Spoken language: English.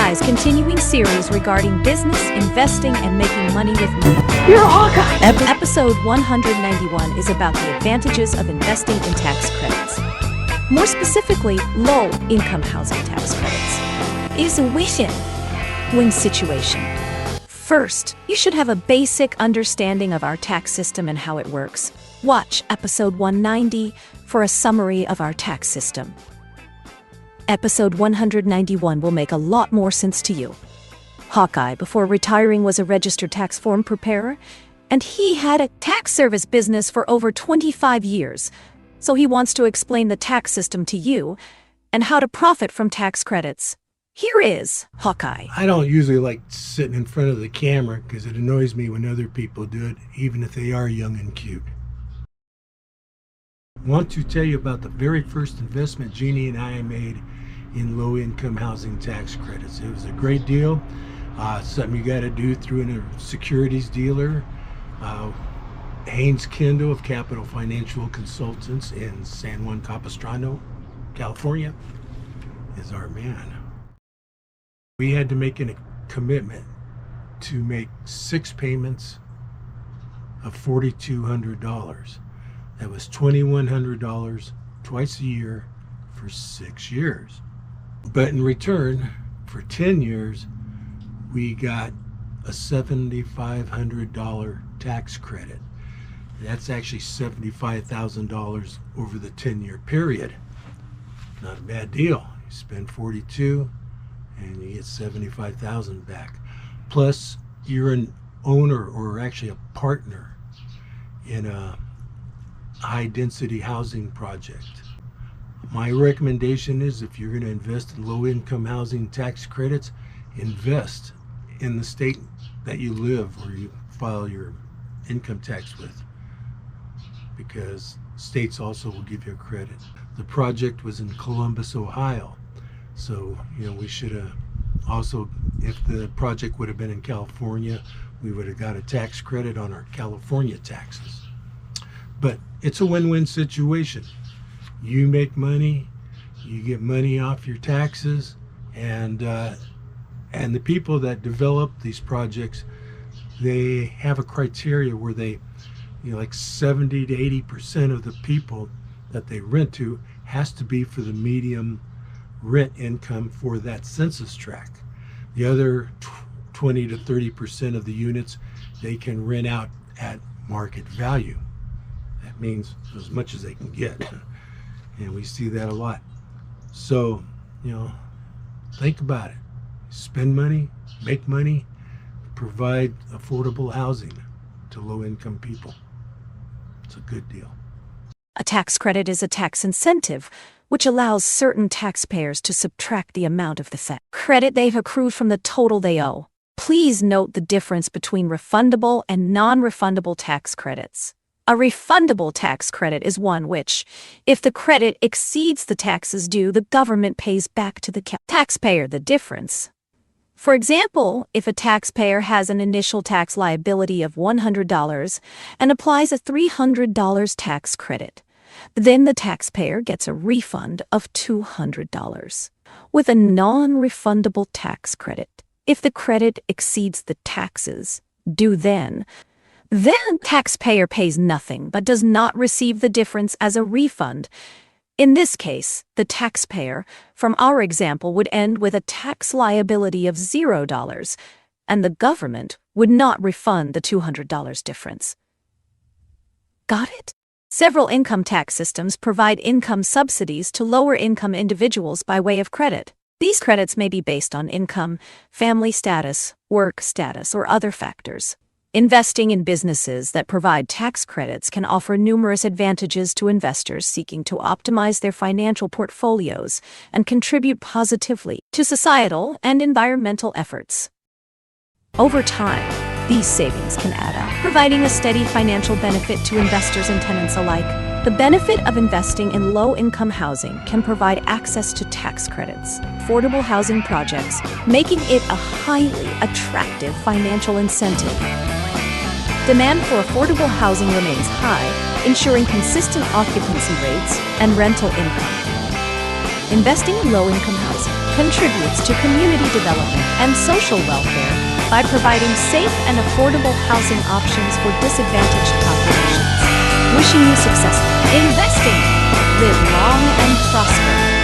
Hawkeye's continuing series regarding business, investing, and making money with money. You're Hawkeye! Episode 191 is about the advantages of investing in tax credits. More specifically, low-income housing tax credits. It's a win-win situation. First, you should have a basic understanding of our tax system and how it works. Watch episode 190 for a summary of our tax system. Episode 191 will make a lot more sense to you. Hawkeye, before retiring, was a registered tax form preparer, and he had a tax service business for over 25 years. So he wants to explain the tax system to you and how to profit from tax credits. Here is Hawkeye. I don't usually like sitting in front of the camera because it annoys me when other people do it, even if they are young and cute. I want to tell you about the very first investment Jeannie and I made in low-income housing tax credits. It was a great deal. Something you got to do through a securities dealer. Haynes Kendall of Capital Financial Consultants in San Juan Capistrano, California, is our man. We had to make a commitment to make 6 payments of $4,200. That was $2,100 twice a year for 6 years. But in return, for 10 years, we got a $7,500 tax credit. That's actually $75,000 over the 10-year period. Not a bad deal. You spend 42 and you get 75,000 back. Plus, you're an owner or actually a partner in a high-density housing project. My recommendation is, if you're going to invest in low-income housing tax credits, invest in the state that you live or you file your income tax with, because states also will give you a credit. The project was in Columbus, Ohio, so we should have also, if the project would have been in California, we would have got a tax credit on our California taxes. But it's a win-win situation. You make money, you get money off your taxes, and the people that develop these projects, they have a criteria where they, like 70 to 80% of the people that they rent to has to be for the medium rent income for that census tract. The other 20 to 30% of the units, they can rent out at market value. That means as much as they can get. And we see that a lot. So, think about it. Spend money, make money, provide affordable housing to low-income people. It's a good deal. A tax credit is a tax incentive, which allows certain taxpayers to subtract the amount of the credit they've accrued from the total they owe. Please note the difference between refundable and non-refundable tax credits. A refundable tax credit is one which, if the credit exceeds the taxes due, the government pays back to the taxpayer the difference. For example, if a taxpayer has an initial tax liability of $100 and applies a $300 tax credit, then the taxpayer gets a refund of $200. With a non-refundable tax credit, if the credit exceeds the taxes due, then taxpayer pays nothing but does not receive the difference as a refund. In this case, the taxpayer, from our example, would end with a tax liability of $0, and the government would not refund the $200 difference. Got it? Several income tax systems provide income subsidies to lower-income individuals by way of credit. These credits may be based on income, family status, work status, or other factors. Investing in businesses that provide tax credits can offer numerous advantages to investors seeking to optimize their financial portfolios and contribute positively to societal and environmental efforts. Over time, these savings can add up, providing a steady financial benefit to investors and tenants alike. The benefit of investing in low-income housing can provide access to tax credits, affordable housing projects, making it a highly attractive financial incentive. Demand for affordable housing remains high, ensuring consistent occupancy rates and rental income. Investing in low-income housing contributes to community development and social welfare by providing safe and affordable housing options for disadvantaged populations. Wishing you success. Investing. Live long and prosper.